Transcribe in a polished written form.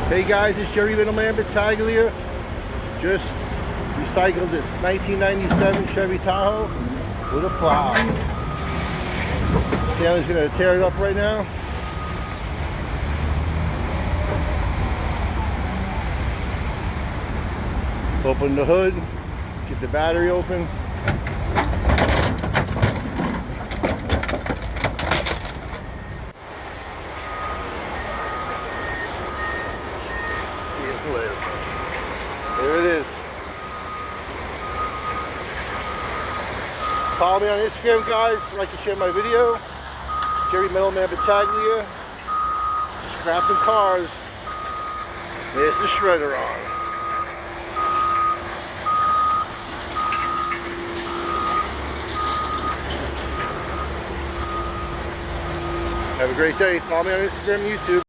Hey guys, it's Jerry Middleman Battaglia. Just recycled this 1997 Chevy Tahoe with a plow. Stanley's going to tear it up right now. Open the hood, get the battery open. See you later. There it is. Follow me on Instagram, guys. Like and share my video. Jerry Middleman Battaglia. Scrapping cars. There's the shredder on. Have a great day. Follow me on Instagram and YouTube.